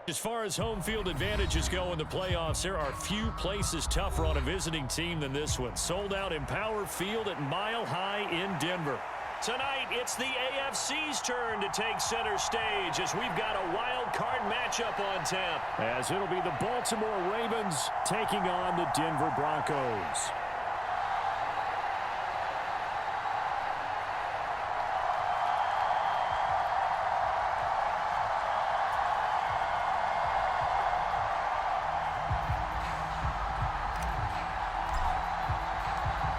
As far as home field advantages go in the playoffs, there are few places tougher on a visiting team than this one. Sold out Empower Field at Mile High in Denver. Tonight, it's the AFC's turn to take center stage as we've got a wild card matchup on tap. As it'll be the Baltimore Ravens taking on the Denver Broncos.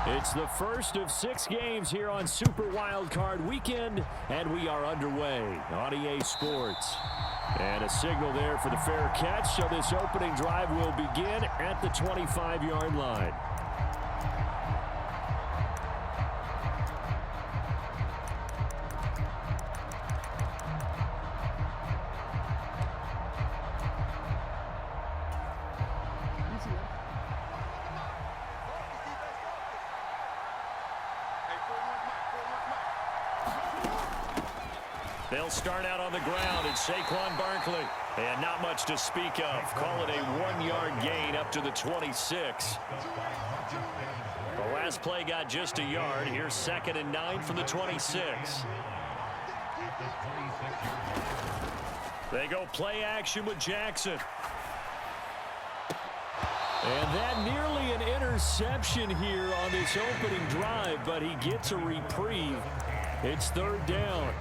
It's the first of 6 games here on Super Wildcard Weekend, and we are underway on EA Sports. And a signal there for the fair catch, so this opening drive will begin at the 25-yard line. They'll start out on the ground. It's Saquon Barkley. And not much to speak of. Call it a 1-yard gain up to the 26. The last play got just a yard. Here's 2nd and 9 from the 26. They go play action with Jackson. And that nearly an interception here on this opening drive, but he gets a reprieve. It's 3rd down.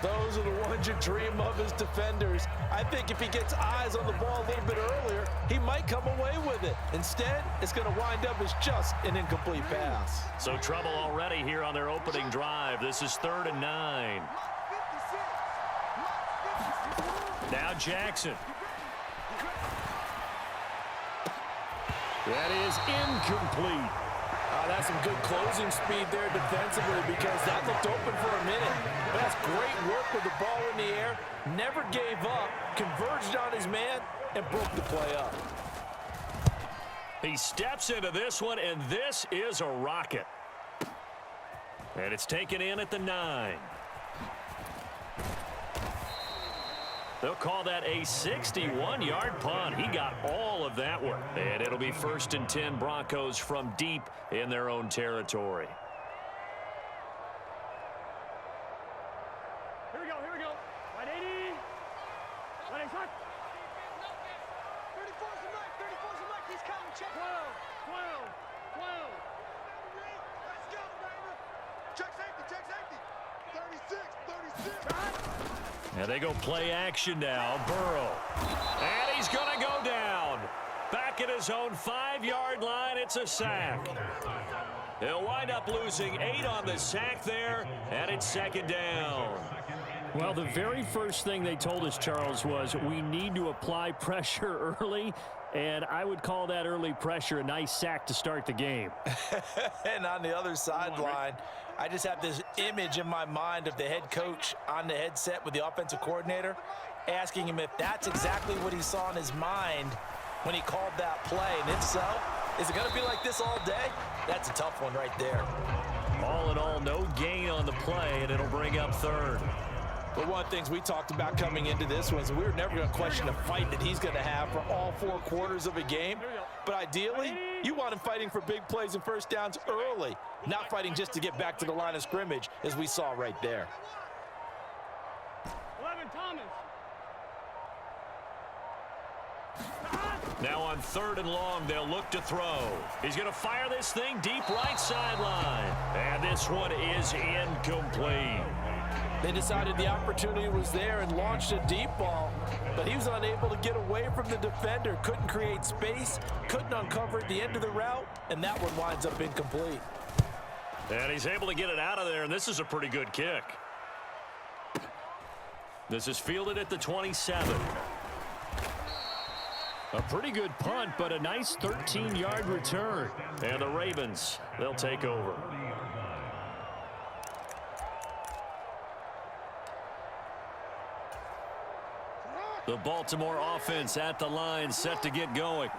Those are the ones you dream of as defenders. I think if he gets eyes on the ball a little bit earlier, he might come away with it. Instead, it's going to wind up as just an incomplete pass. So trouble already here on their opening drive. This is 3rd and 9. Now Jackson. That is incomplete. That's some good closing speed there defensively because that looked open for a minute. But that's great work with the ball in the air. Never gave up, converged on his man, and broke the play up. He steps into this one, and this is a rocket. And it's taken in at the 9. They'll call that a 61-yard punt. He got all of that one. And it'll be 1st and 10 Broncos from deep in their own territory. Here we go. 180. 180. 34's the mic. He's counting. Check. 12. Let's go, baby. Check safety. 36. And they go play action now. Burrow. And he's going to go down. Back at his own 5-yard line. It's a sack. He'll wind up losing 8 on the sack there. And it's 2nd down. Well, the very first thing they told us, Charles, was we need to apply pressure early. And I would call that early pressure a nice sack to start the game. And on the other sideline, I just have this image in my mind of the head coach on the headset with the offensive coordinator asking him if that's exactly what he saw in his mind when he called that play. And if so, is it going to be like this all day? That's a tough one right there. All in all, no gain on the play, and it'll bring up 3rd. But one of the things we talked about coming into this one is we were never going to question the fight that he's going to have for all 4 quarters of a game. But ideally, you want him fighting for big plays and first downs early, not fighting just to get back to the line of scrimmage, as we saw right there. 11, Thomas. Now on 3rd and long, they'll look to throw. He's going to fire this thing deep right sideline. And this one is incomplete. They decided the opportunity was there and launched a deep ball, but he was unable to get away from the defender, couldn't create space, couldn't uncover at the end of the route, and that one winds up incomplete. And he's able to get it out of there, and this is a pretty good kick. This is fielded at the 27. A pretty good punt, but a nice 13-yard return. And the Ravens, they'll take over. The Baltimore offense at the line, set to get going.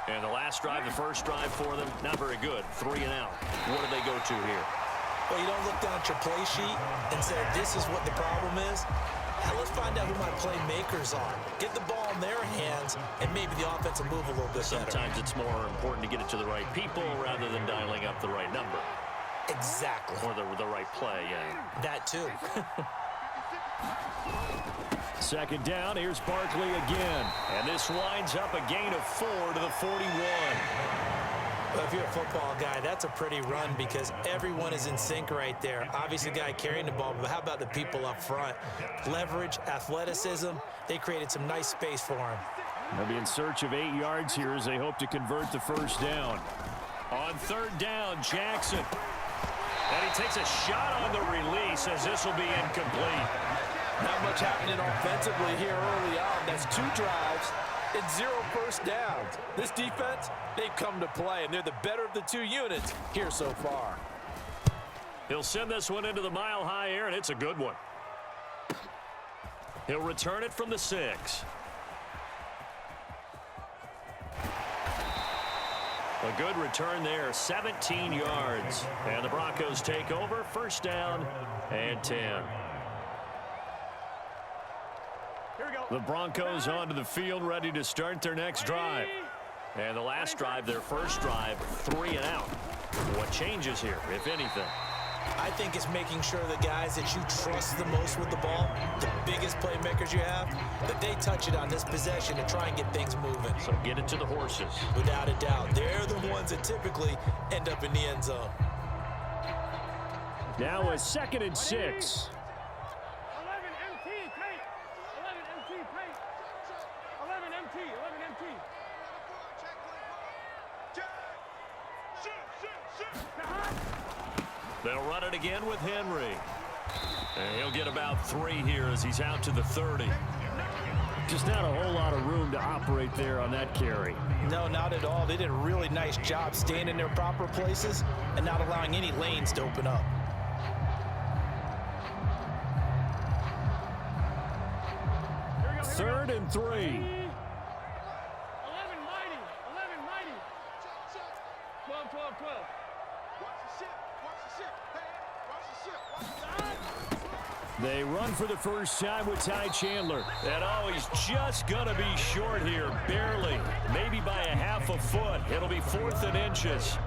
And the last drive, the first drive for them, not very good. 3 and out. What do they go to here? Well, you don't look down at your play sheet and say, this is what the problem is. Now let's find out who my playmakers are. Get the ball in their hands, and maybe the offense will move a little bit better. Sometimes it's more important to get it to the right people rather than dialing up the right number. Exactly. Or the right play, yeah. That too. Second down, here's Barkley again. And this winds up a gain of 4 to the 41. Well, if you're a football guy, that's a pretty run because everyone is in sync right there. Obviously, the guy carrying the ball, but how about the people up front? Leverage, athleticism, they created some nice space for him. They'll be in search of 8 yards here as they hope to convert the first down. On third down, Jackson. And he takes a shot on the release as this will be incomplete. Not much happening offensively here early on. That's 2 drives and 0 first downs. This defense, they've come to play, and they're the better of the 2 units here so far. He'll send this one into the mile-high air, and it's a good one. He'll return it from the 6. A good return there, 17 yards. And the Broncos take over, first down and 10. The Broncos onto the field, ready to start their next drive. And the last drive, their first drive, 3 and out. What changes here, if anything? I think it's making sure the guys that you trust the most with the ball, the biggest playmakers you have, that they touch it on this possession to try and get things moving. So get it to the horses. Without a doubt. They're the ones that typically end up in the end zone. Now a 2nd and 6. 11 MT, tight. 11 MT, tight. 11 MT, 11 MT. They'll run it again with Henry. And he'll get about 3 here as he's out to the 30. Just not a whole lot of room to operate there on that carry. No, not at all. They did a really nice job staying in their proper places and not allowing any lanes to open up. Third and 3. 11 mighty, 11 mighty. 12, 12, 12. They run for the first time with Ty Chandler. And oh, he's just going to be short here, barely. Maybe by a half a foot. It'll be 4th and inches.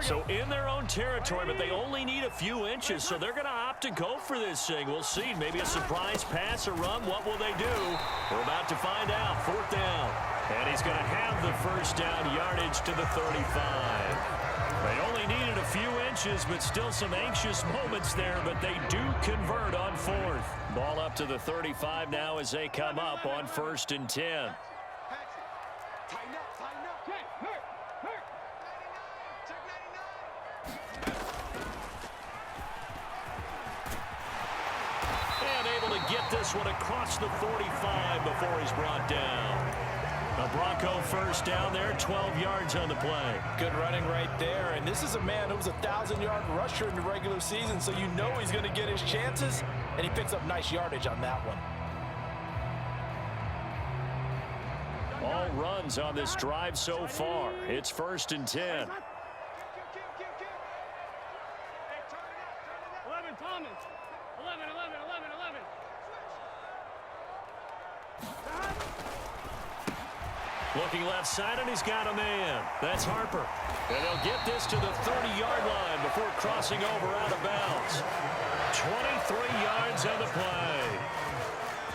So in their own territory, but they only need a few inches, so they're going to opt to go for this thing. We'll see. Maybe a surprise pass or run. What will they do? We're about to find out. 4th down. And he's going to have the first down yardage to the 35. They only needed a few inches, but still some anxious moments there, but they do convert on 4th. Ball up to the 35 now as they come up on 1st and 10. Get this one across the 45 before he's brought down. A Bronco first down there, 12 yards on the play. Good running right there, and this is a man who was a 1,000-yard rusher in the regular season, so you know he's going to get his chances, and he picks up nice yardage on that one. All runs on this drive so far. It's 1st and 10. 11 Thomas. 11, 11, 11, 11. Looking left side, and he's got a man. That's Harper. And they'll get this to the 30-yard line before crossing over out of bounds. 23 yards on the play.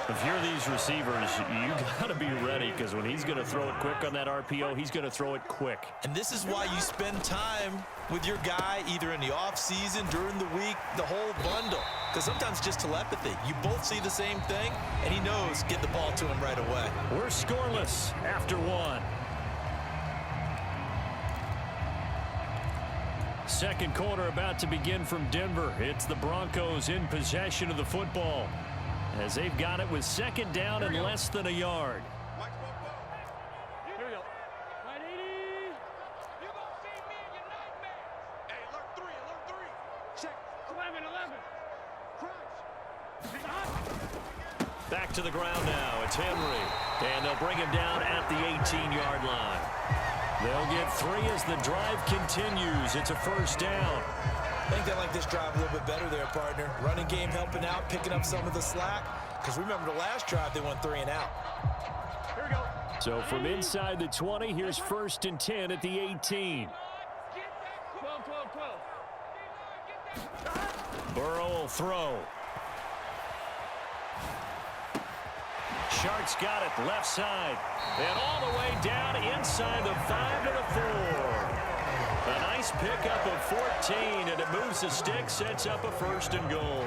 If you're these receivers, you got to be ready because when he's going to throw it quick on that RPO, he's going to throw it quick. And this is why you spend time with your guy either in the offseason, during the week, the whole bundle. Because sometimes just telepathy. You both see the same thing, and he knows get the ball to him right away. We're scoreless after 1. Second quarter about to begin from Denver. It's the Broncos in possession of the football as they've got it with 2nd down and less than a yard. Here we go. 180. You gonna see me in your nightmare. Hey, alert 3, alert 3. Check. 11, 11. Crunch. Back to the ground now. It's Henry. And they'll bring him down at the 18-yard line. They'll get 3 as the drive continues. It's a first down. I think they like this drive a little bit better there, partner. Running game helping out, picking up some of the slack. Because remember the last drive, they went 3 and out. Here we go. So from inside the 20, here's 1st and 10 at the 18. 12, 12, 12. Burrow will throw. Sharks got it left side. And all the way down inside the 5 to the 4. A nice pickup of 14, and it moves the stick, sets up a 1st and goal.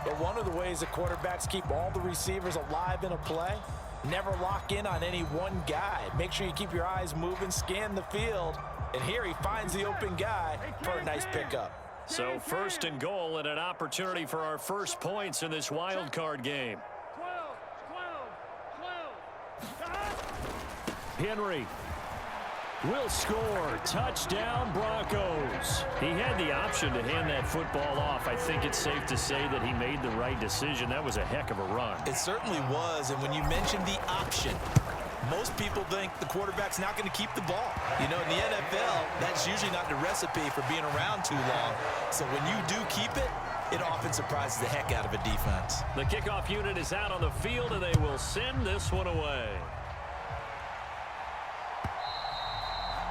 But one of the ways the quarterbacks keep all the receivers alive in a play, never lock in on any one guy. Make sure you keep your eyes moving, scan the field. And here he finds the open guy for a nice pickup. So 1st and goal and an opportunity for our first points in this wild card game. 12, 12, 12. Henry will score. Touchdown, Broncos. He had the option to hand that football off. I think it's safe to say that he made the right decision. That was a heck of a run. It certainly was, and when you mentioned the option, most people think the quarterback's not going to keep the ball. You know, in the NFL, that's usually not the recipe for being around too long. So when you do keep it, it often surprises the heck out of a defense. The kickoff unit is out on the field, and they will send this one away.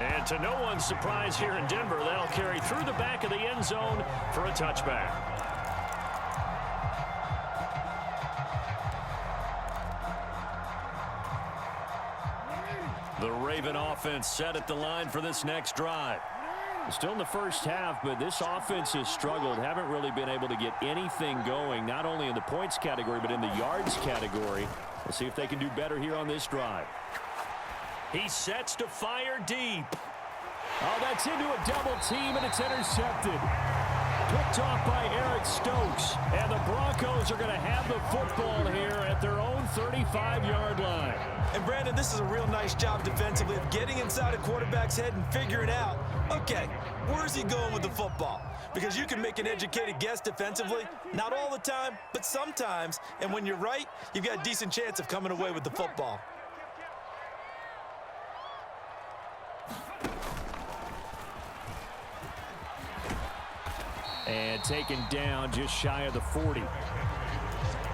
And to no one's surprise here in Denver, they'll carry through the back of the end zone for a touchback. The Raven offense set at the line for this next drive. Still in the first half, but this offense has struggled. Haven't really been able to get anything going, not only in the points category, but in the yards category. We'll see if they can do better here on this drive. He sets to fire deep. Oh, that's into a double team, and it's intercepted. Picked off by Eric Stokes. And the Broncos are going to have the football here at their own 35-yard line. And, Brandon, this is a real nice job defensively of getting inside a quarterback's head and figuring out, okay, where's he going with the football? Because you can make an educated guess defensively. Not all the time, but sometimes. And when you're right, you've got a decent chance of coming away with the football. And taken down just shy of the 40.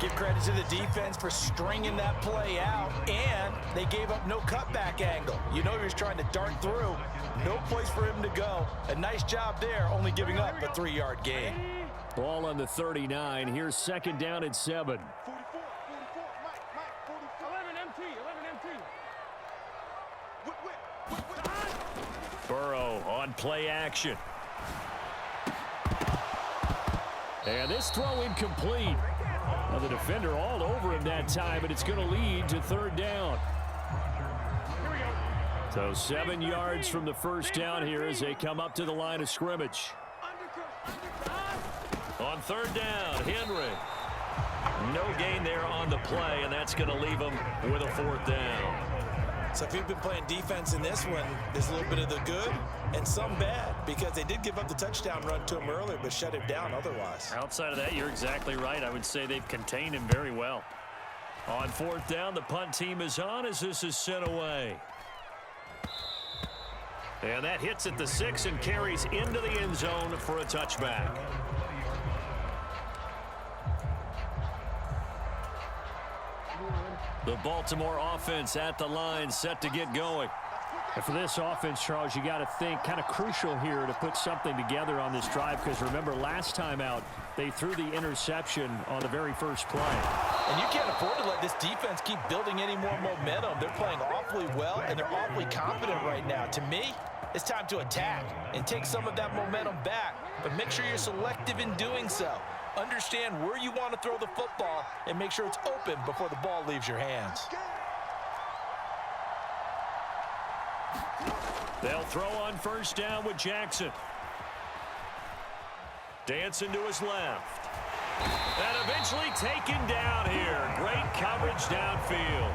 Give credit to the defense for stringing that play out, and they gave up no cutback angle. You know he was trying to dart through. No place for him to go. A nice job there, only giving up a 3-yard gain. Ball on the 39. Here's 2nd down and 7. 11 MT, 11 MT. Burrow on play action. And this throw incomplete. Now the defender all over him that time, but it's going to lead to 3rd down. So 7 yards from the first down here as they come up to the line of scrimmage. On 3rd down, Henry. No gain there on the play, and that's going to leave them with a 4th down. So if you've been playing defense in this one, there's a little bit of the good and some bad, because they did give up the touchdown run to him earlier, but shut him down otherwise. Outside of that, you're exactly right. I would say they've contained him very well. On 4th down, the punt team is on as this is sent away. And that hits at the 6 and carries into the end zone for a touchback. The Baltimore offense at the line, set to get going. And for this offense, Charles, you got to think kind of crucial here to put something together on this drive, because remember last time out they threw the interception on the very first play. And you can't afford to let this defense keep building any more momentum. They're playing awfully well, and they're awfully confident right now. To me, it's time to attack and take some of that momentum back, but make sure you're selective in doing so. Understand where you want to throw the football and make sure it's open before the ball leaves your hands. They'll throw on 1st down with Jackson. Dancing to his left. And eventually taken down here. Great coverage downfield.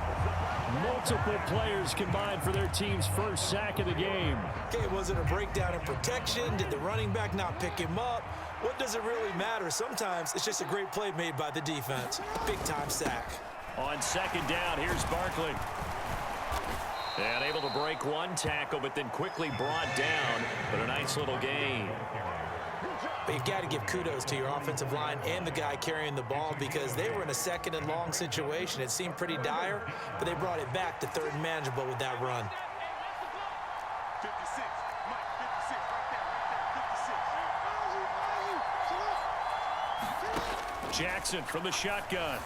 Multiple players combined for their team's first sack of the game. Okay, was it a breakdown in protection? Did the running back not pick him up? What does it really matter? Sometimes it's just a great play made by the defense. Big-time sack. On second down, here's Barkley. And able to break one tackle, but then quickly brought down. But a nice little gain. But you've got to give kudos to your offensive line and the guy carrying the ball because they were in a second and long situation. It seemed pretty dire, but they brought it back to third and manageable with that run. 56. Mike, 56. Right there. 56. Jackson from the shotgun.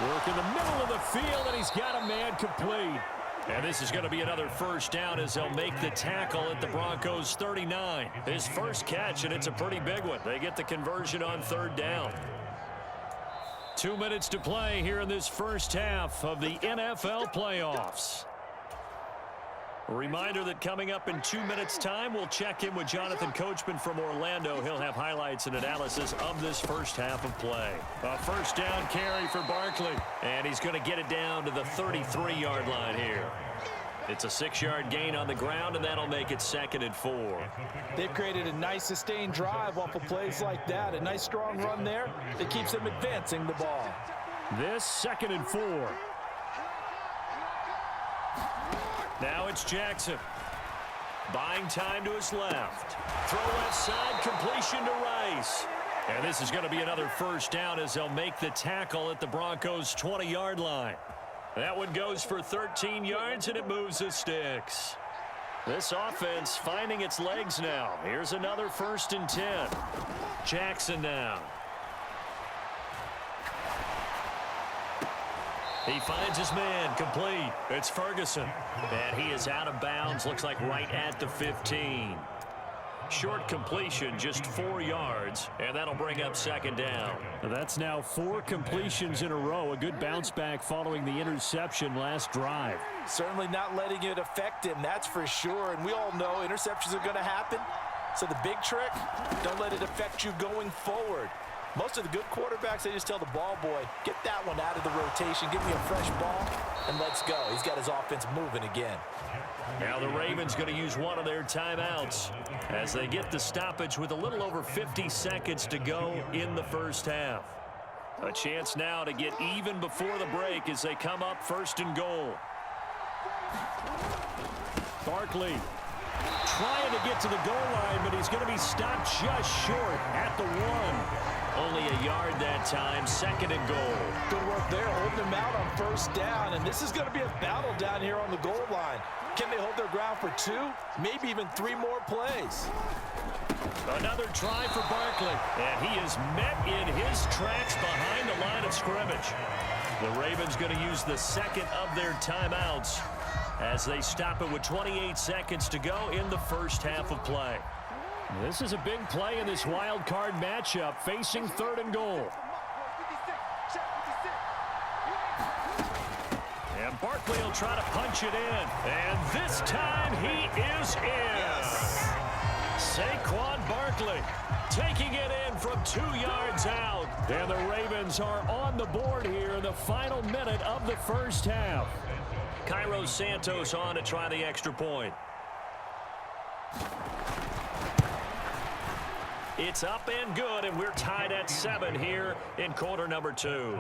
Work in the middle of the field, and he's got a man complete. And this is going to be another first down as they'll make the tackle at the Broncos 39. His first catch, and it's a pretty big one. They get the conversion on third down. 2 minutes to play here in this first half of the NFL playoffs. A reminder that coming up in 2 minutes' time, we'll check in with Jonathan Coachman from Orlando. He'll have highlights and analysis of this first half of play. A first down carry for Barkley, and he's going to get it down to the 33-yard line here. It's a 6-yard gain on the ground, and that'll make it 2nd and 4. They've created a nice sustained drive off of plays like that. A nice strong run there that keeps them advancing the ball. This 2nd and 4. Now it's Jackson. Buying time to his left. Throw left side, completion to Rice. And this is going to be another first down as they'll make the tackle at the Broncos' 20-yard line. That one goes for 13 yards, and it moves the sticks. This offense finding its legs now. Here's another 1st and 10. Jackson now. He finds his man, complete. It's Ferguson. And he is out of bounds, looks like right at the 15. Short completion, just 4 yards, and that'll bring up 2nd down. That's now 4 completions in a row. A good bounce back following the interception last drive. Certainly not letting it affect him, that's for sure. And we all know interceptions are going to happen. So the big trick, don't let it affect you going forward. Most of the good quarterbacks, they just tell the ball boy, get that one out of the rotation, give me a fresh ball, and let's go. He's got his offense moving again. Now the Ravens going to use one of their timeouts as they get the stoppage with a little over 50 seconds to go in the first half. A chance now to get even before the break as they come up 1st and goal. Barkley trying to get to the goal line, but he's going to be stopped just short at the 1. Only a yard that time, 2nd and goal. Good work there, holding them out on 1st down, and this is going to be a battle down here on the goal line. Can they hold their ground for 2, maybe even 3 more plays? Another try for Barkley, and he is met in his tracks behind the line of scrimmage. The Ravens going to use the 2nd of their timeouts as they stop it with 28 seconds to go in the first half of play. This is a big play in this wild card matchup, facing 3rd and goal. And Barkley will try to punch it in. And this time he is in. Yes. Saquon Barkley taking it in from 2 yards out. And the Ravens are on the board here in the final minute of the first half. Cairo Santos on to try the extra point. It's up and good, and we're tied at 7 here in quarter number 2.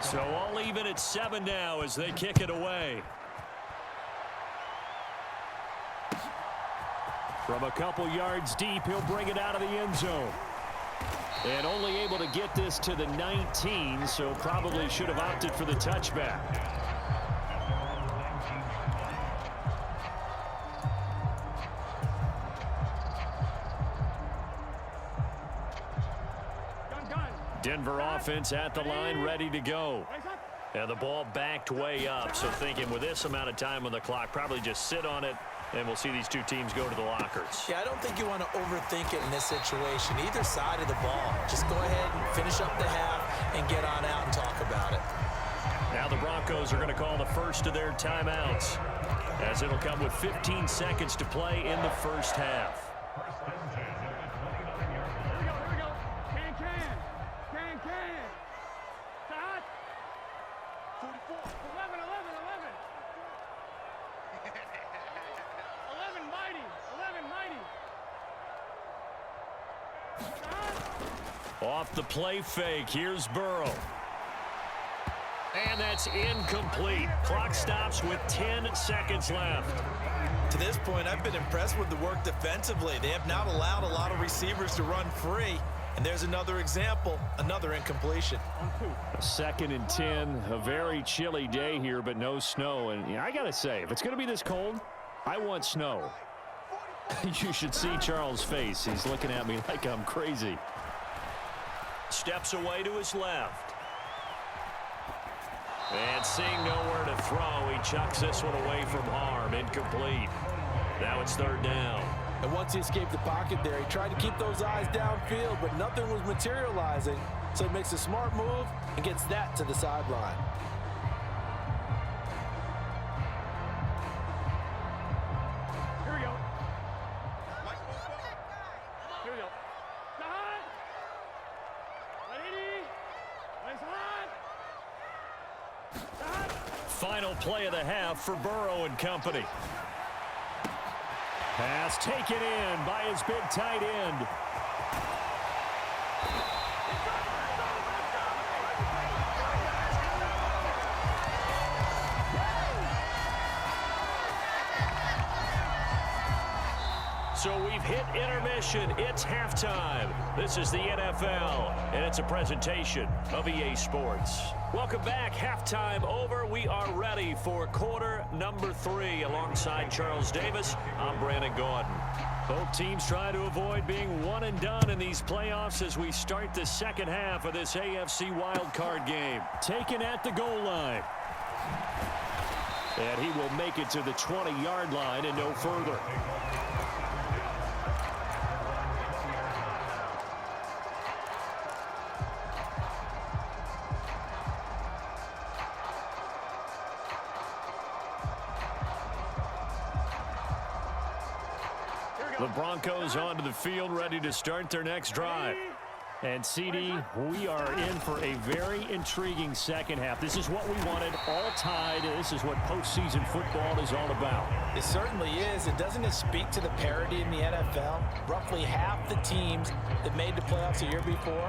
So all even at 7 now as they kick it away. From a couple yards deep, he'll bring it out of the end zone. And only able to get this to the 19, so probably should have opted for the touchback. Denver offense at the line, ready to go. And the ball backed way up, so thinking with this amount of time on the clock, probably just sit on it, and we'll see these 2 teams go to the lockers. Yeah, I don't think you want to overthink it in this situation. Either side of the ball. Just go ahead and finish up the half and get on out and talk about it. Now the Broncos are going to call the first of their timeouts, as it'll come with 15 seconds to play in the first half. Off the play fake, here's Burrow. And that's incomplete. Clock stops with 10 seconds left. To this point, I've been impressed with the work defensively. They have not allowed a lot of receivers to run free. And there's another example, another incompletion. 2nd and 10, a very chilly day here, but no snow. And I got to say, if it's going to be this cold, I want snow. You should see Charles' face. He's looking at me like I'm crazy. Steps away to his left. And seeing nowhere to throw, he chucks this one away from harm. Incomplete. Now it's 3rd down. And once he escaped the pocket there, he tried to keep those eyes downfield, but nothing was materializing. So he makes a smart move and gets that to the sideline. Here we go. Here we go. Side. 180. Side. Final play of the half for Burrow and company. Pass taken in by his big tight end. So we've hit intermission. It's halftime. This is the NFL, and it's a presentation of EA Sports. Welcome back. Halftime over. We are ready for quarter number 3. Alongside Charles Davis, I'm Brandon Gordon. Both teams try to avoid being one and done in these playoffs as we start the second half of this AFC Wildcard game. Taken at the goal line. And he will make it to the 20-yard line and no further. The Broncos onto the field, ready to start their next drive. And, CD, we are in for a very intriguing second half. This is what we wanted, all tied. This is what postseason football is all about. It certainly is. And doesn't it speak to the parity in the NFL? Roughly half the teams that made the playoffs a year before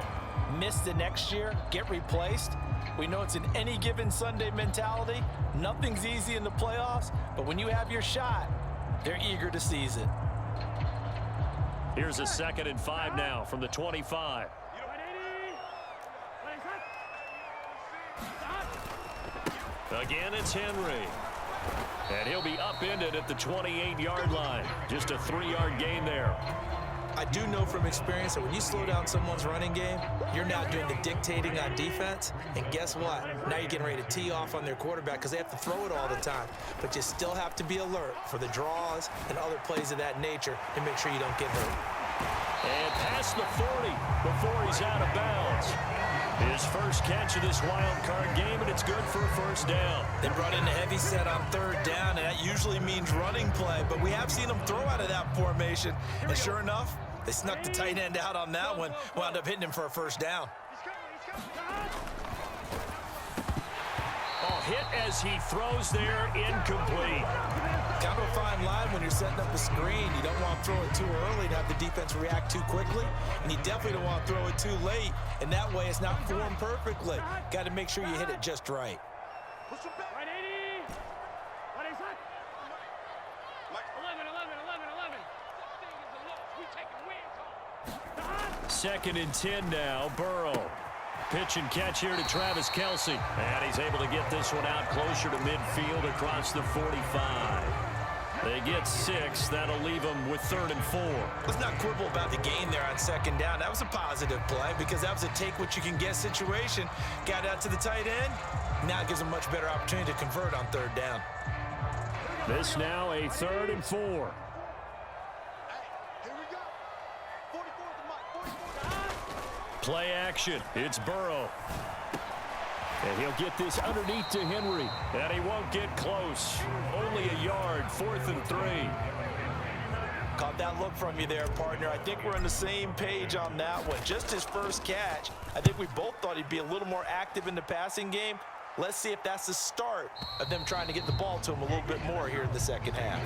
miss the next year, get replaced. We know it's an any given Sunday mentality. Nothing's easy in the playoffs, but when you have your shot, they're eager to seize it. Here's a 2nd and 5 now from the 25. Again, it's Henry. And he'll be upended at the 28-yard line. Just a 3-yard gain there. I do know from experience that when you slow down someone's running game, you're now doing the dictating on defense. And guess what? Now you're getting ready to tee off on their quarterback because they have to throw it all the time. But you still have to be alert for the draws and other plays of that nature to make sure you don't get hurt. And past the 40 before he's out of bounds. His first catch of this wild card game, and it's good for a first down. They brought in a heavy set on 3rd down, and that usually means running play. But we have seen them throw out of that formation. And sure enough, they snuck the tight end out on that one, wound up hitting him for a first down. Oh, hit as he throws there, incomplete. Kind of a fine line when you're setting up a screen. You don't want to throw it too early to have the defense react too quickly, and you definitely don't want to throw it too late, and that way it's not formed perfectly. Got to make sure you hit it just right. 2nd and 10 now, Burrow. Pitch and catch here to Travis Kelce. And he's able to get this one out closer to midfield across the 45. They get 6. That'll leave them with 3rd and 4. Let's not quibble about the gain there on 2nd down. That was a positive play because that was a take-what-you-can-get situation. Got out to the tight end. Now it gives them a much better opportunity to convert on 3rd down. This now a 3rd and 4. Play action. It's Burrow. And he'll get this underneath to Henry. And he won't get close. Only a yard. 4th and 3. Caught that look from you there, partner. I think we're on the same page on that one. Just his first catch. I think we both thought he'd be a little more active in the passing game. Let's see if that's the start of them trying to get the ball to him a little bit more here in the second half.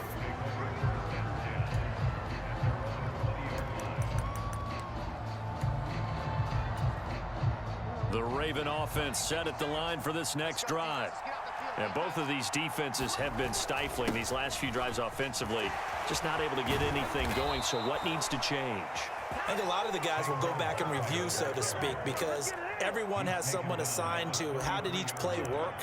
The Raven offense set at the line for this next drive. And both of these defenses have been stifling these last few drives offensively. Just not able to get anything going, so what needs to change? I think a lot of the guys will go back and review, so to speak, because everyone has someone assigned to how did each play work.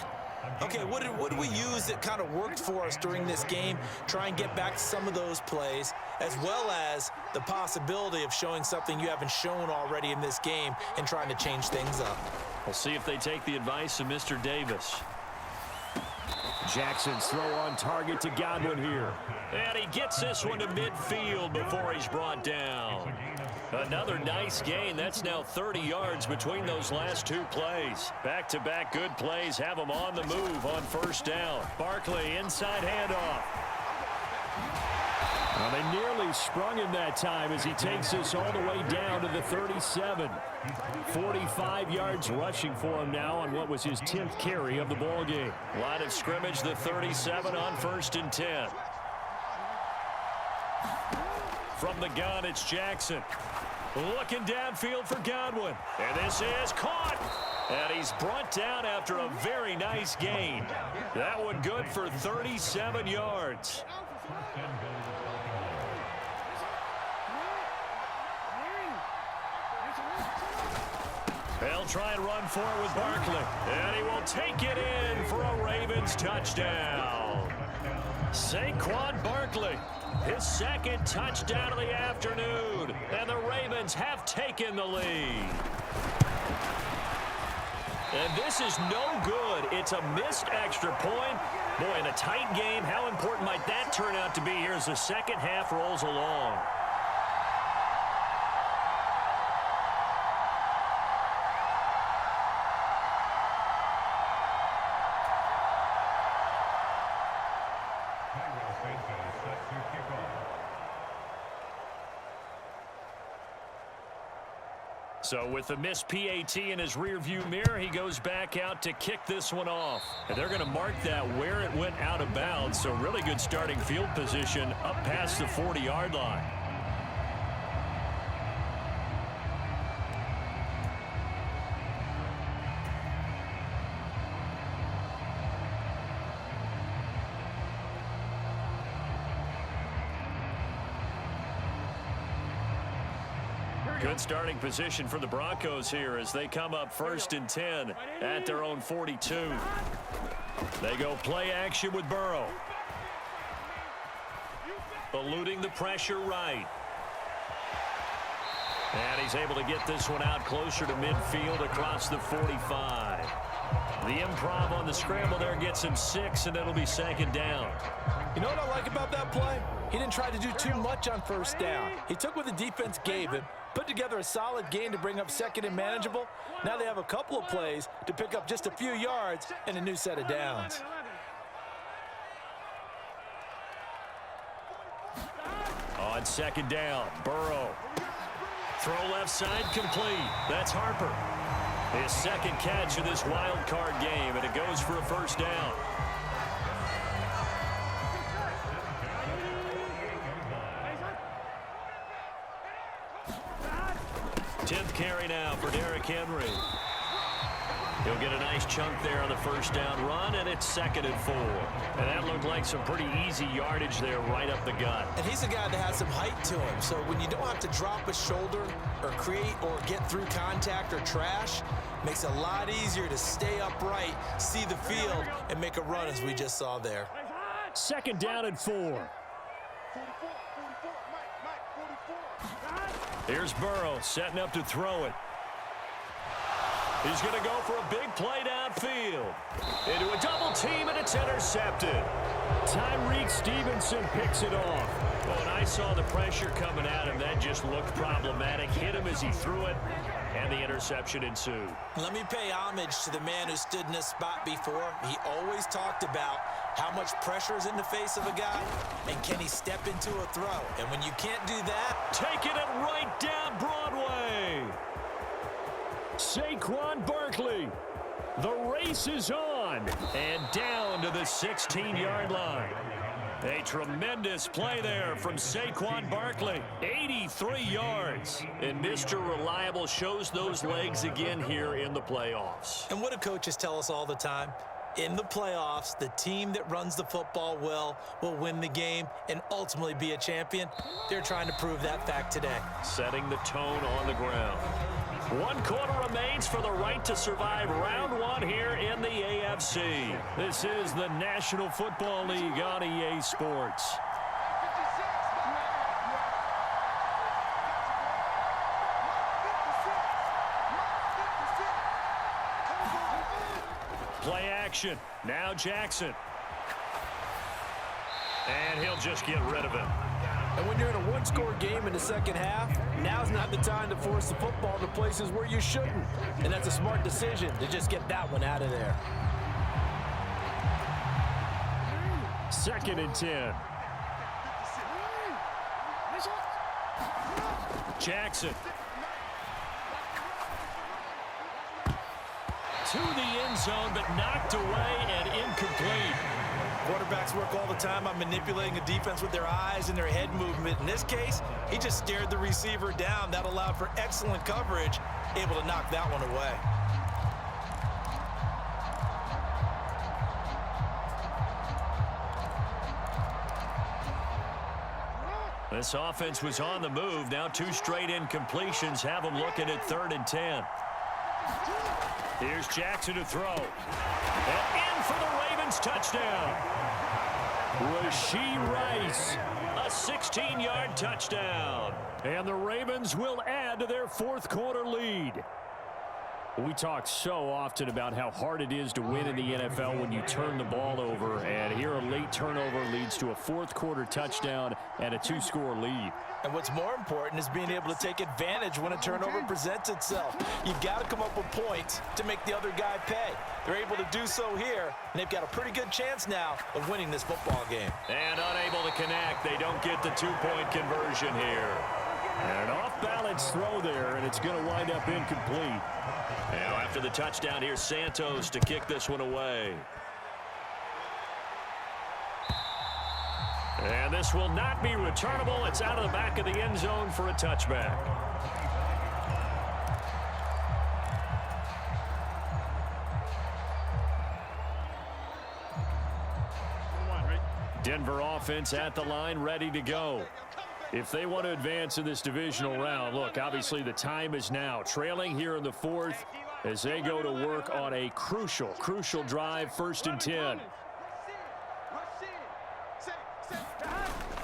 Okay, what did we use that kind of worked for us during this game? Try and get back to some of those plays, as well as the possibility of showing something you haven't shown already in this game and trying to change things up. We'll see if they take the advice of Mr. Davis. Jackson's throw on target to Godwin here. And he gets this one to midfield before he's brought down. Another nice gain. That's now 30 yards between those last two plays. Back-to-back good plays have him on the move on first down. Barkley inside handoff. Well, they nearly sprung him that time as he takes this all the way down to the 37. 45 yards rushing for him now on what was his 10th carry of the ball game. Line of scrimmage, the 37 on 1st and 10. From the gun, it's Jackson. Looking downfield for Godwin. And this is caught. And he's brought down after a very nice gain. That one good for 37 yards. They'll try and run for it with Barkley. And he will take it in for a Ravens touchdown. Saquon Barkley, his second touchdown of the afternoon. And the Ravens have taken the lead. And this is no good. It's a missed extra point. Boy, in a tight game, how important might that turn out to be here as the second half rolls along? So with the missed PAT in his rearview mirror, he goes back out to kick this one off. And they're going to mark that where it went out of bounds. So really good starting field position up past the 40-yard line. Good starting position for the Broncos here as they come up 1st and 10 at their own 42. They go play action with Burrow. Eluding the pressure right. And he's able to get this one out closer to midfield across the 45. The improv on the scramble there gets him 6, and it'll be 2nd down. You know what I like about that play? He didn't try to do too much on first down. He took what the defense gave him, put together a solid gain to bring up 2nd and manageable. Now they have a couple of plays to pick up just a few yards and a new set of downs. On 2nd down, Burrow. Throw left side complete. That's Harper. His 2nd catch of this wild card game, and it goes for a 1st down. 10th carry now for Derrick Henry. He'll get a nice chunk there on the 1st down run, and it's 2nd and 4. And that looked like some pretty easy yardage there right up the gut. And he's a guy that has some height to him, so when you don't have to drop a shoulder or create or get through contact or trash, makes it a lot easier to stay upright, see the field, and make a run as we just saw there. 2nd down and 4. Here's Burrow setting up to throw it. He's going to go for a big play downfield. Into a double team, and it's intercepted. Tyreek Stevenson picks it off. Oh, and I saw the pressure coming at him. That just looked problematic. Hit him as he threw it, and the interception ensued. Let me pay homage to the man who stood in this spot before. He always talked about how much pressure is in the face of a guy, and can he step into a throw? And when you can't do that, taking it right down Broadway. Saquon Barkley. The race is on. And down to the 16-yard line. A tremendous play there from Saquon Barkley. 83 yards. And Mr. Reliable shows those legs again here in the playoffs. And what do coaches tell us all the time? In the playoffs, the team that runs the football well will win the game and ultimately be a champion. They're trying to prove that fact today. Setting the tone on the ground. 1 quarter remains for the right to survive round 1 here in the AFC. This is the National Football League on EA Sports. Play action. Now Jackson. And he'll just get rid of him. And when you're in a one-score game in the second half, now's not the time to force the football to places where you shouldn't. And that's a smart decision to just get that one out of there. 2nd and 10. Jackson. To the end zone, but knocked away and incomplete. Quarterbacks work all the time on manipulating a defense with their eyes and their head movement. In this case, he just stared the receiver down. That allowed for excellent coverage, able to knock that one away. This offense was on the move. Now 2 straight incompletions have them looking at 3rd and 10. Here's Jackson to throw. And in for the Ravens touchdown. Rashee Rice. A 16-yard touchdown. And the Ravens will add to their 4th quarter lead. We talk so often about how hard it is to win in the NFL when you turn the ball over. And here a late turnover leads to a 4th quarter touchdown and a 2-score lead. And what's more important is being able to take advantage when a turnover presents itself. You've got to come up with points to make the other guy pay. They're able to do so here, and they've got a pretty good chance now of winning this football game. And unable to connect. They don't get the 2-point conversion here. And an off-balance throw there, and it's going to wind up incomplete. Now after the touchdown, here's Santos to kick this one away. And this will not be returnable. It's out of the back of the end zone for a touchback. Denver offense at the line, ready to go. If they want to advance in this divisional round, look, obviously the time is now. Trailing here in the 4th as they go to work on a crucial drive, 1st and 10.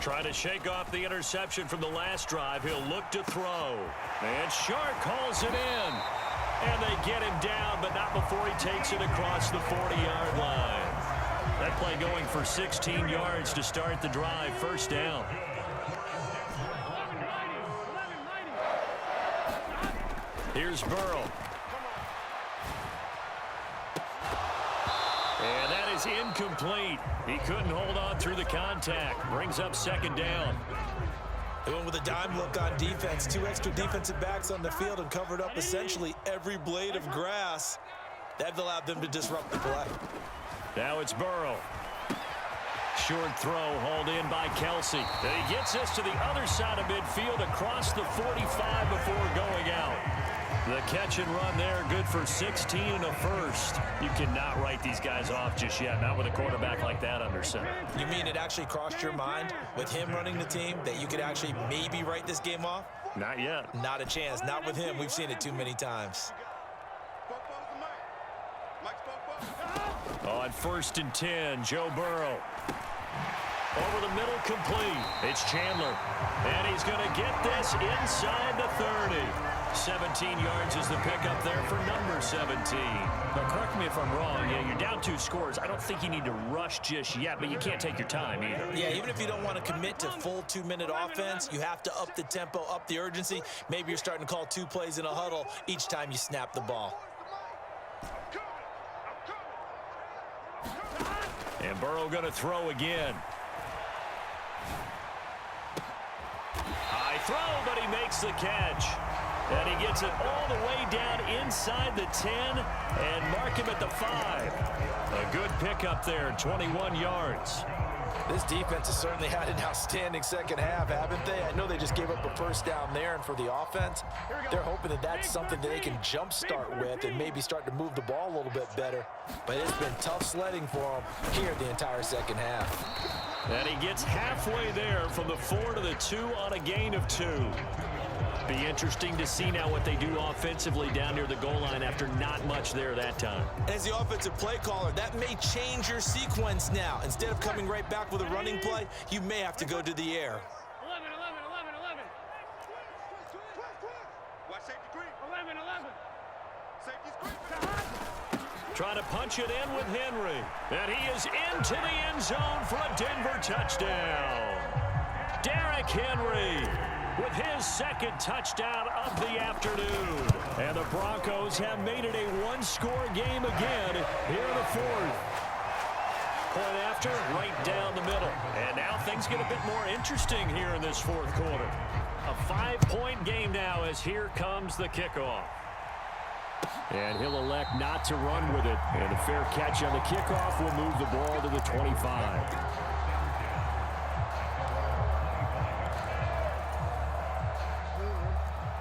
Trying to shake off the interception from the last drive. He'll look to throw. And Shark calls it in. And they get him down, but not before he takes it across the 40-yard line. That play going for 16 yards to start the drive, 1st down. Here's Burrow. And that is incomplete. He couldn't hold on through the contact. Brings up 2nd down. They went with a dime look on defense. 2 extra defensive backs on the field and covered up essentially every blade of grass. That allowed them to disrupt the play. Now it's Burrow. Short throw hauled in by Kelsey. And he gets us to the other side of midfield across the 45 before going out. The catch and run there, good for 16 and a 1st. You cannot write these guys off just yet, not with a quarterback like that under center. You mean it actually crossed your mind with him running the team that you could actually maybe write this game off? Not yet. Not a chance. Not with him. We've seen it too many times. On 1st and 10, Joe Burrow. Over the middle, complete. It's Chandler. And he's going to get this inside the 30. 17 yards is the pickup there for number 17. Now, correct me if I'm wrong. Yeah, you're down 2 scores. I don't think you need to rush just yet, but you can't take your time either. Yeah, even if you don't want to commit to full 2-minute offense, you have to up the tempo, up the urgency. Maybe you're starting to call 2 plays in a huddle each time you snap the ball. And Burrow going to throw again. High throw, but he makes the catch. And he gets it all the way down inside the 10 and mark him at the 5. A good pickup there, 21 yards. This defense has certainly had an outstanding second half, haven't they? I know they just gave up a first down there, and for the offense, they're hoping that that's something that they can jumpstart with and maybe start to move the ball a little bit better. But it's been tough sledding for them here the entire second half. And he gets halfway there from the 4 to the 2 on a gain of 2. Be interesting to see now what they do offensively down near the goal line after not much there that time. As the offensive play caller, that may change your sequence now. Instead of coming right back with a running play, you may have to go to the air. 11, 11, 11, 11. Watch safety green. 11, 11. Safety's green. Trying to punch it in with Henry. And he is into the end zone for a Denver touchdown. Derrick Henry with his second touchdown of the afternoon. And the Broncos have made it a one-score game again here in the fourth. Point after, right down the middle. And now things get a bit more interesting here in this fourth quarter. A 5-point game now as here comes the kickoff. And he'll elect not to run with it. And a fair catch on the kickoff will move the ball to the 25.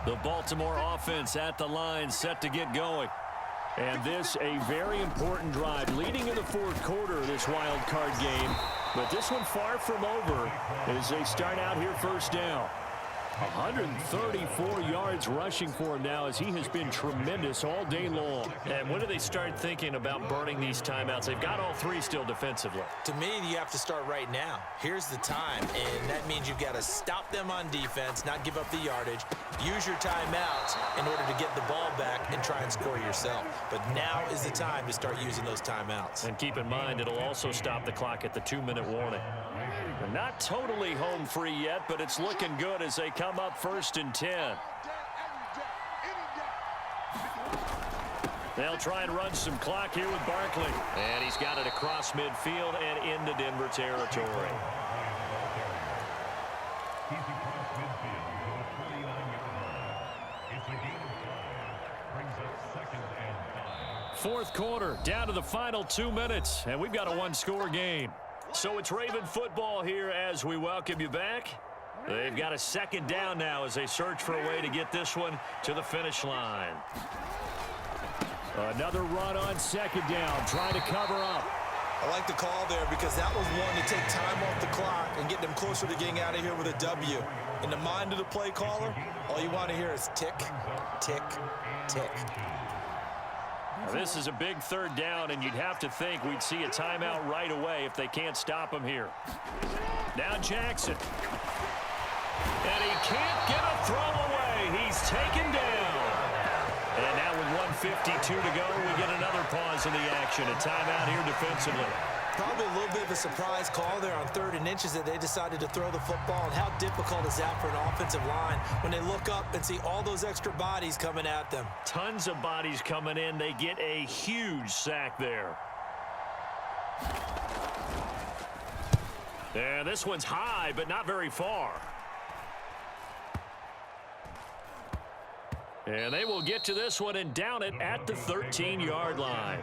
The Baltimore offense at the line, set to get going. And this a very important drive leading in the fourth quarter of this wild card game. But this one far from over as they start out here first down. 134 yards rushing for him now as he has been tremendous all day long. And when do they start thinking about burning these timeouts? They've got all three still defensively. To me, you have to start right now. Here's the time, and that means you've got to stop them on defense, not give up the yardage, use your timeouts in order to get the ball back and try and score yourself. But now is the time to start using those timeouts. And keep in mind, it'll also stop the clock at the 2-minute warning. They're not totally home free yet, but it's looking good as they come up 1st and 10. They'll try and run some clock here with Barkley. And he's got it across midfield and into Denver territory. Fourth quarter, down to the final 2 minutes, and we've got a one-score game. So it's Raven football here as we welcome you back. They've got a second down now as they search for a way to get this one to the finish line. Another run on second down, trying to cover up. I like the call there because that was one to take time off the clock and get them closer to getting out of here with a W. In the mind of the play caller, all you want to hear is tick, tick, tick. Now, this is a big third down, and you'd have to think we'd see a timeout right away if they can't stop him here. Now Jackson. And he can't get a throw away. He's taken down. And now with 1:52 to go, we get another pause in the action. A timeout here defensively. Probably a little bit of a surprise call there on 3rd and inches that they decided to throw the football. And how difficult is that for an offensive line when they look up and see all those extra bodies coming at them? Tons of bodies coming in. They get a huge sack there. And this one's high, but not very far. And they will get to this one and down it at the 13-yard line.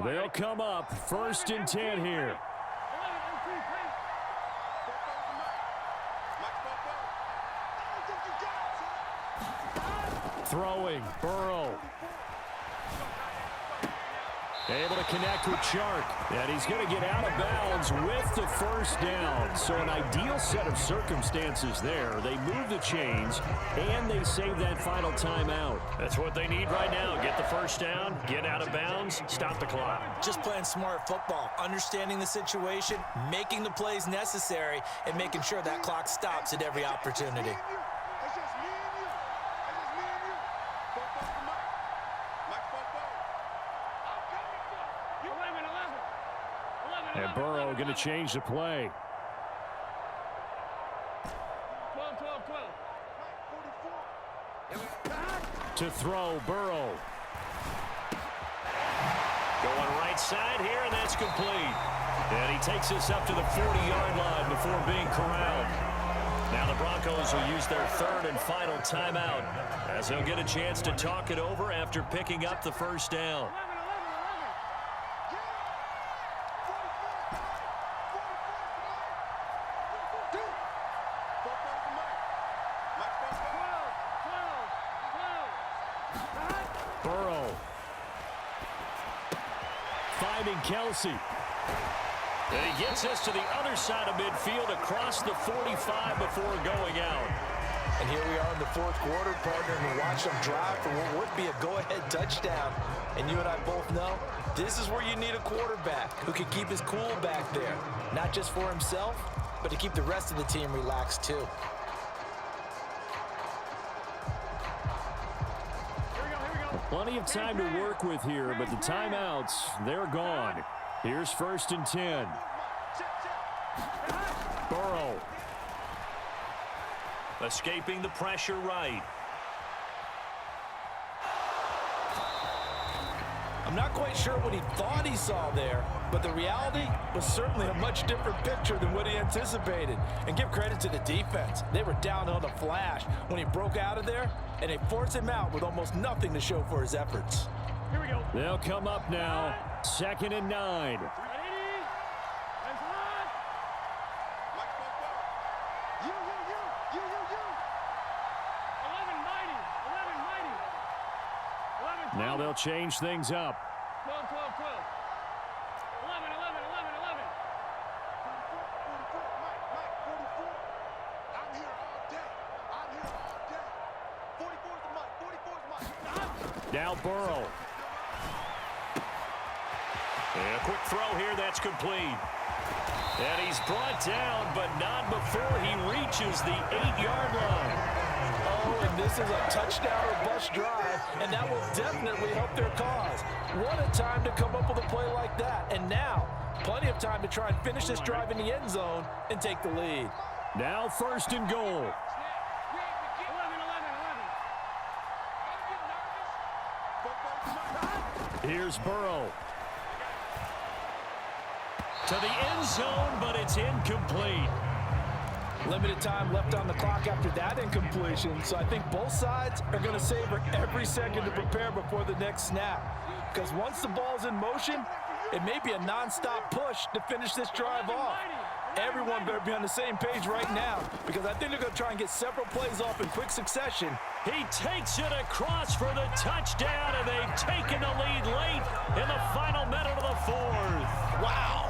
They'll come up 1st and 10 here. Throwing, Burrow. Able to connect with Chark. And he's going to get out of bounds with the first down. So an ideal set of circumstances there. They move the chains, and they save that final timeout. That's what they need right now. Get the first down, get out of bounds, stop the clock. Just playing smart football, understanding the situation, making the plays necessary, and making sure that clock stops at every opportunity. And Burrow going to change the play. 12, 12, 12. To throw, Burrow. Going right inside here, and that's complete. And he takes us up to the 40-yard line before being corralled. Now the Broncos will use their third and final timeout as they'll get a chance to talk it over after picking up the first down. 11, 11. Burrow. Finding Kelsey. And he gets us to the other side of midfield across the 45 before going out. And here we are in the fourth quarter, partner, and we watch them drive for what would be a go-ahead touchdown. And you and I both know this is where you need a quarterback who can keep his cool back there, not just for himself, but to keep the rest of the team relaxed too. Plenty of time to work with here, but the timeouts, they're gone. Here's 1st and 10. Burrow. Escaping the pressure right. I'm not quite sure what he thought he saw there, but the reality was certainly a much different picture than what he anticipated. And give credit to the defense. They were down on a flash when he broke out of there, and they forced him out with almost nothing to show for his efforts. Here we go. They'll come up now. 2nd and 9. Ready? Let's run. Mike Bobo. You. 11 mighty. 11 mighty. 11. Now they'll change things up. 12. 11. 44. I'm here all day. 44's the Mike. 44's Mike. Now Burrow. And a quick throw here, that's complete. And he's brought down, but not before he reaches the 8-yard line. Oh, and this is a touchdown or bust drive, and that will definitely help their cause. What a time to come up with a play like that. And now, plenty of time to try and finish this drive in the end zone and take the lead. Now 1st and goal. 11. Here's Burrow. To the end zone, but it's incomplete. Limited time left on the clock after that incompletion, so I think both sides are going to savor every second to prepare before the next snap. Because once the ball's in motion, it may be a non-stop push to finish this drive off. Everyone better be on the same page right now, because I think they're going to try and get several plays off in quick succession. He takes it across for the touchdown, and they've taken the lead late in the final minute of the fourth. Wow.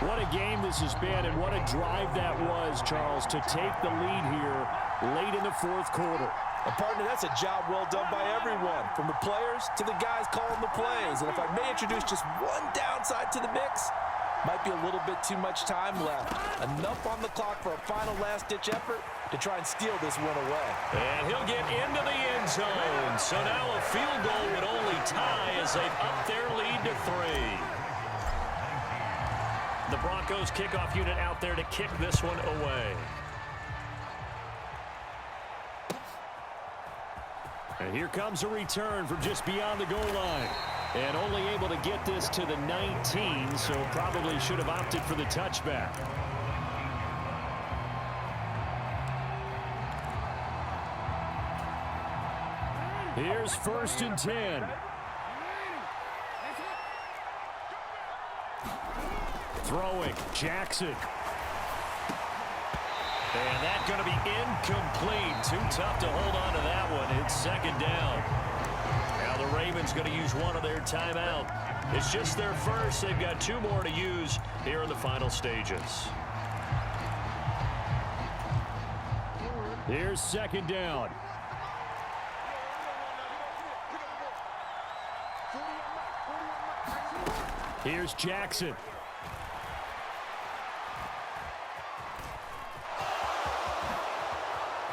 What a game this has been, and what a drive that was, Charles, to take the lead here late in the fourth quarter. And partner, that's a job well done by everyone, from the players to the guys calling the plays. And if I may introduce just one downside to the mix, might be a little bit too much time left. Enough on the clock for a final last-ditch effort to try and steal this one away. And he'll get into the end zone. So now a field goal would only tie as they've upped their lead to 3. The Broncos kickoff unit out there to kick this one away. And here comes a return from just beyond the goal line. And only able to get this to the 19, so probably should have opted for the touchback. Here's 1st and 10. Throwing, Jackson. And that's going to be incomplete. Too tough to hold on to that one. It's 2nd down. Now the Ravens going to use one of their timeout. It's just their first. They've got 2 more to use here in the final stages. Here's 2nd down. Here's Jackson.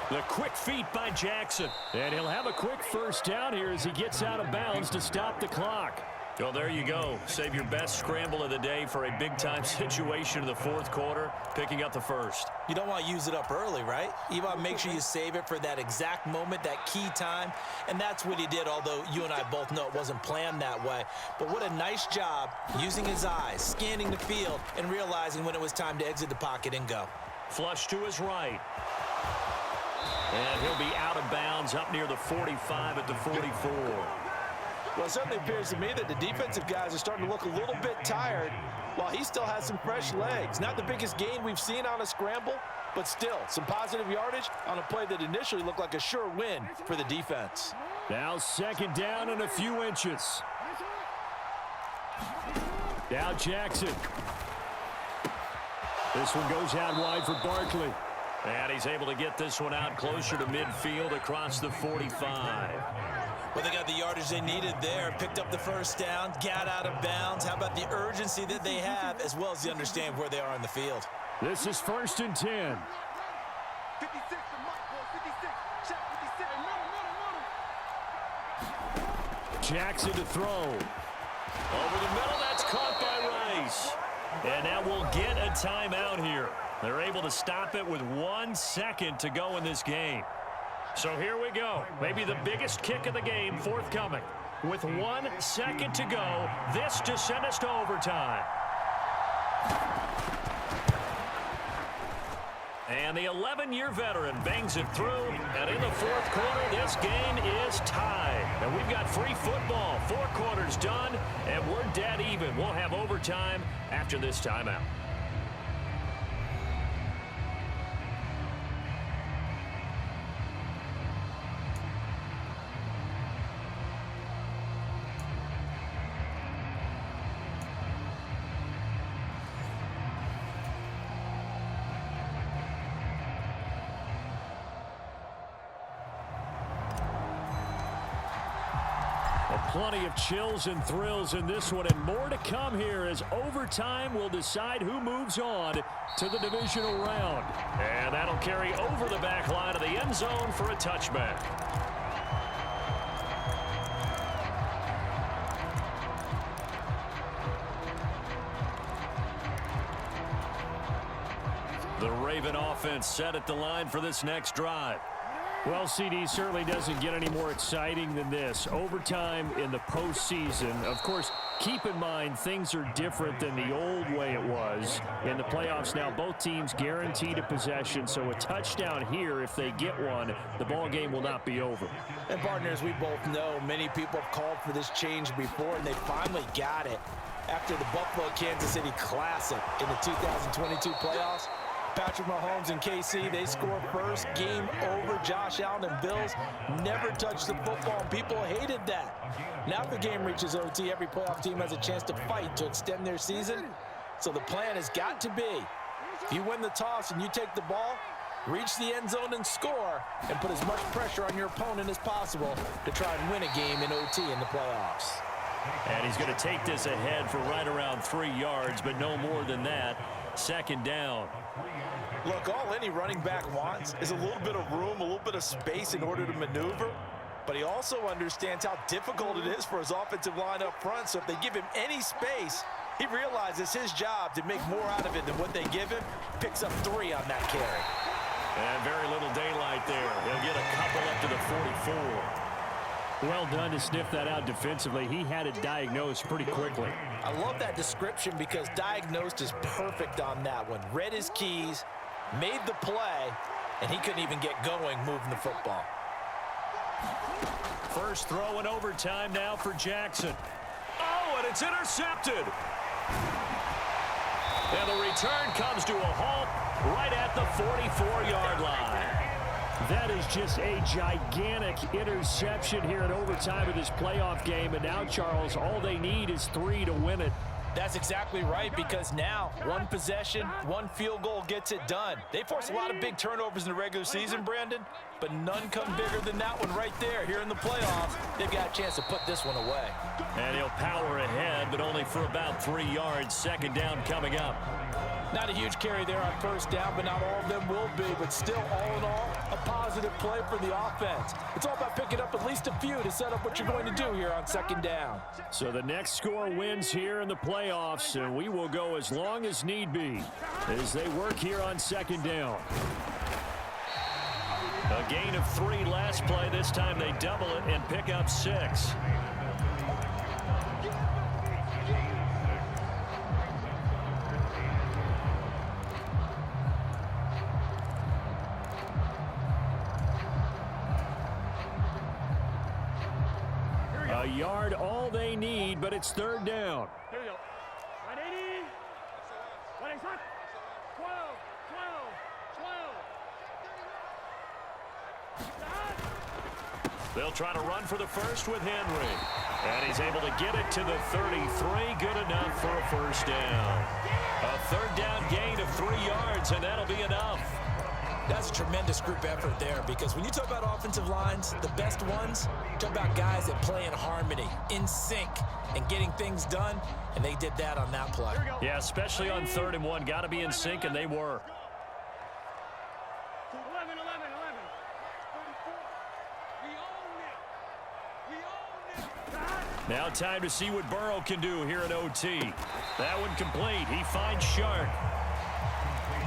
The quick feet by Jackson. And he'll have a quick first down here as he gets out of bounds to stop the clock. Well, there you go. Save your best scramble of the day for a big-time situation in the fourth quarter, picking up the first. You don't want to use it up early, right? You want to make sure you save it for that exact moment, that key time. And that's what he did, although you and I both know it wasn't planned that way. But what a nice job using his eyes, scanning the field, and realizing when it was time to exit the pocket and go. Flush to his right. And he'll be out of bounds up near the 45 at the 44. Well, it certainly appears to me that the defensive guys are starting to look a little bit tired while he still has some fresh legs. Not the biggest gain we've seen on a scramble, but still some positive yardage on a play that initially looked like a sure win for the defense. Now second down and a few inches. Now Jackson. This one goes out wide for Barkley. And he's able to get this one out closer to midfield across the 45. Well, they got the yardage they needed there, picked up the first down, got out of bounds. How about the urgency that they have, as well as the understand where they are on the field? This is 1st and 10. 56 to Mike, boy, 56. Check 56. Jackson to throw. Over the middle, that's caught by Rice. And now we'll get a timeout here. They're able to stop it with 1 second to go in this game. So here we go. Maybe the biggest kick of the game forthcoming. With 1 second to go, this to send us to overtime. And the 11-year veteran bangs it through. And in the fourth quarter, this game is tied. And we've got free football. 4 quarters done, and we're dead even. We'll have overtime after this timeout. Plenty of chills and thrills in this one, and more to come here as overtime will decide who moves on to the divisional round. And that'll carry over the back line of the end zone for a touchback. The Raven offense set at the line for this next drive. Well, CD certainly doesn't get any more exciting than this. Overtime in the postseason. Of course, keep in mind things are different than the old way it was. In the playoffs now, both teams guaranteed a possession, so a touchdown here, if they get one, the ball game will not be over. And partners, we both know many people have called for this change before, and they finally got it. After the Buffalo-Kansas City Classic in the 2022 playoffs, Patrick Mahomes and KC, they score first, game over. Josh Allen and Bills never touched the football, and people hated that. Now if the game reaches OT, every playoff team has a chance to fight to extend their season. So the plan has got to be, if you win the toss and you take the ball, reach the end zone and score, and put as much pressure on your opponent as possible to try and win a game in OT in the playoffs. And he's going to take this ahead for right around 3 yards, but no more than that. Second down. Look, all any running back wants is a little bit of room, a little bit of space in order to maneuver. But he also understands how difficult it is for his offensive line up front. So if they give him any space, he realizes his job to make more out of it than what they give him. Picks up 3 on that carry. And very little daylight there. He'll get a couple up to the 44. Well done to sniff that out defensively. He had it diagnosed pretty quickly. I love that description because diagnosed is perfect on that one. Read his keys, made the play, and he couldn't even get going moving the football. First throw in overtime now for Jackson. Oh, and it's intercepted. And the return comes to a halt right at the 44-yard line. That is just a gigantic interception here in overtime of this playoff game. And now, Charles, all they need is 3 to win it. That's exactly right, because now one possession, one field goal gets it done. They force a lot of big turnovers in the regular season, Brandon, but none come bigger than that one right there. Here in the playoffs, they've got a chance to put this one away. And he'll power ahead, but only for about 3 yards. Second down coming up. Not a huge carry there on first down, but not all of them will be. But still, all in all, a positive play for the offense. It's all about picking up at least a few to set up what you're going to do here on second down. So the next score wins here in the playoffs, and we will go as long as need be as they work here on second down. A gain of 3 last play. This time they double it and pick up 6. A yard, all they need, but it's third down. Here we go. 180. 180. 12. 12. 12. They'll try to run for the first with Henry. And he's able to get it to the 33. Good enough for a first down. A third down gain of 3 yards, and that'll be enough. That's a tremendous group effort there, because when you talk about offensive lines, the best ones, you talk about guys that play in harmony, in sync, and getting things done, and they did that on that play. Yeah, especially on 3rd and 1. Got to be in sync, and they were. 11, 11, 11. 34. We own it. Now time to see what Burrow can do here at OT. That one complete. He finds Sharp.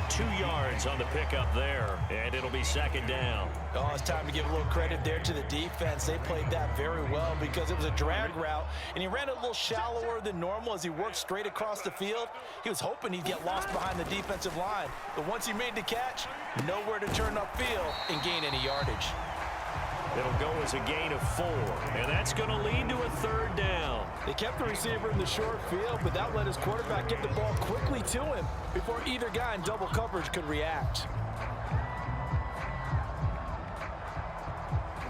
2 yards on the pickup there, and it'll be second down. Oh, it's time to give a little credit there to the defense. They played that very well because it was a drag route, and he ran a little shallower than normal as he worked straight across the field. He was hoping he'd get lost behind the defensive line, but once he made the catch, nowhere to turn upfield and gain any yardage. It'll go as a gain of 4, and that's going to lead to a third down. They kept the receiver in the short field, but that let his quarterback get the ball quickly to him before either guy in double coverage could react.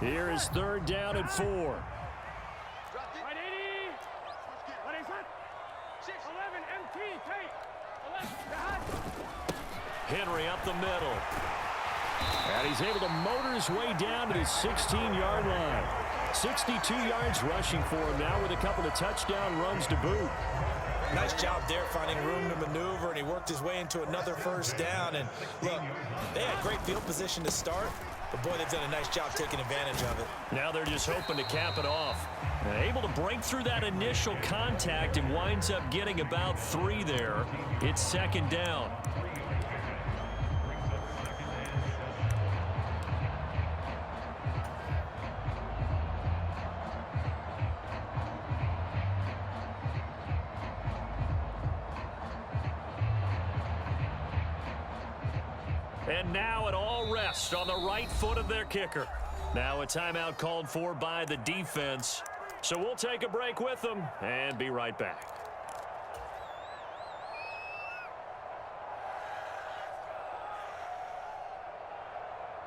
Here is third down and 4. 180. 11 MT. Take. 11. Henry up the middle. And he's able to motor his way down to the 16-yard line. 62 yards rushing for him now with a couple of touchdown runs to boot. Nice job there finding room to maneuver, and he worked his way into another first down. And look, they had great field position to start, but boy, they've done a nice job taking advantage of it. Now they're just hoping to cap it off. Able to break through that initial contact and winds up getting about 3 there. It's second down. And now it all rests on the right foot of their kicker. Now a timeout called for by the defense. So we'll take a break with them and be right back.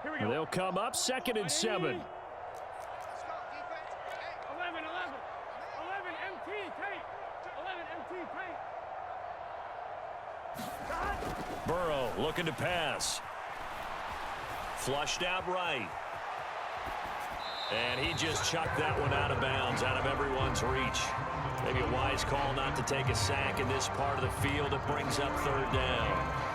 Here we go. They'll come up 2nd and 7. 11, 11. 11 MT. Take. 11 MT. Take. Burrow looking to pass. Flushed out right. And he just chucked that one out of bounds, out of everyone's reach. Maybe a wise call not to take a sack in this part of the field. It brings up third down.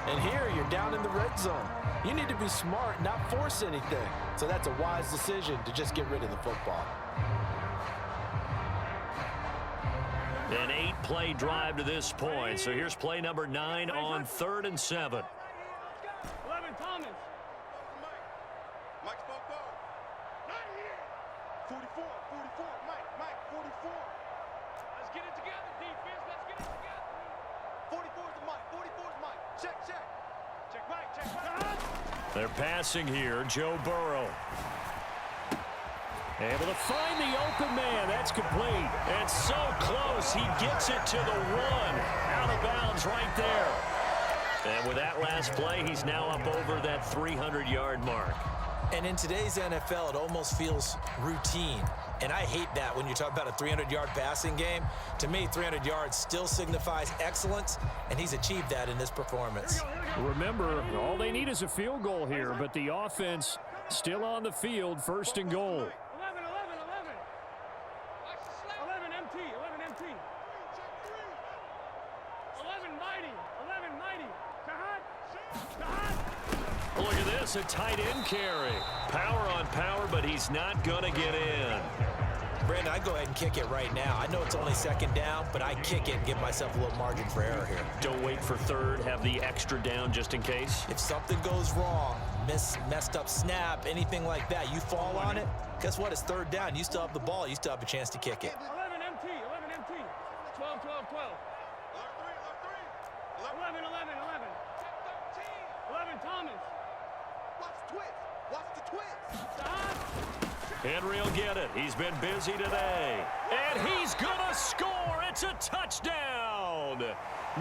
And here, you're down in the red zone. You need to be smart, not force anything. So that's a wise decision to just get rid of the football. An 8-play drive to this point. So here's play number 9 on 3rd and 7. 11 Thomas. Mike spoke up. Not here. 44, 44, Mike, 44. Let's get it together, defense. Let's get it together. 44 is the Mike, 44 is Mike. Check. Check right, check right. They're passing here. Joe Burrow. Able to find the open man. That's complete. And so close. He gets it to the 1. Out of bounds right there. And with that last play, he's now up over that 300-yard mark. And in today's NFL, it almost feels routine. And I hate that when you talk about a 300-yard passing game. To me, 300 yards still signifies excellence, and he's achieved that in this performance. Remember, all they need is a field goal here, but the offense still on the field, 1st and goal. 11 MT. 11 MT. 11 mighty. 11 mighty. Plus a tight end carry. Power on power, but he's not going to get in. Brandon, I go ahead and kick it right now. I know it's only second down, but I kick it and give myself a little margin for error here. Don't wait for third. Have the extra down just in case. If something goes wrong, messed up snap, anything like that, you fall on it, guess what? It's third down. You still have the ball. You still have a chance to kick it. 11 MT, 11 MT. 12, 12, 12. 11, 11, 11. 11 Thomas. Watch the twist. Watch the twist. Stop. Henry will get it. He's been busy today. And he's going to score. It's a touchdown.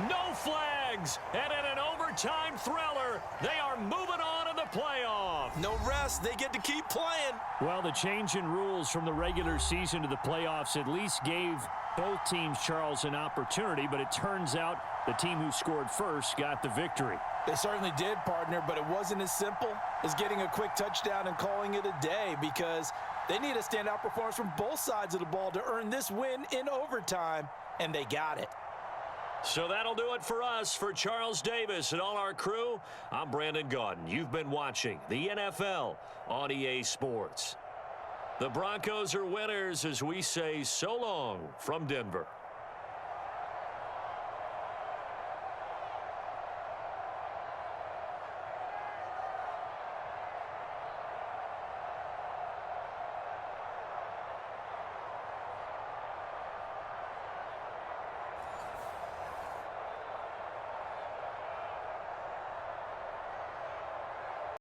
No flags. And in an overtime thriller, they are moving on in the playoff. No rest. They get to keep playing. Well, the change in rules from the regular season to the playoffs at least gave both teams, Charles, an opportunity, but it turns out the team who scored first got the victory. They certainly did, partner, but it wasn't as simple as getting a quick touchdown and calling it a day, because they need a standout performance from both sides of the ball to earn this win in overtime, and they got it. So that'll do it for us. For Charles Davis and all our crew, I'm Brandon Gaudin. You've been watching the NFL on EA Sports. The Broncos are winners as we say so long from Denver.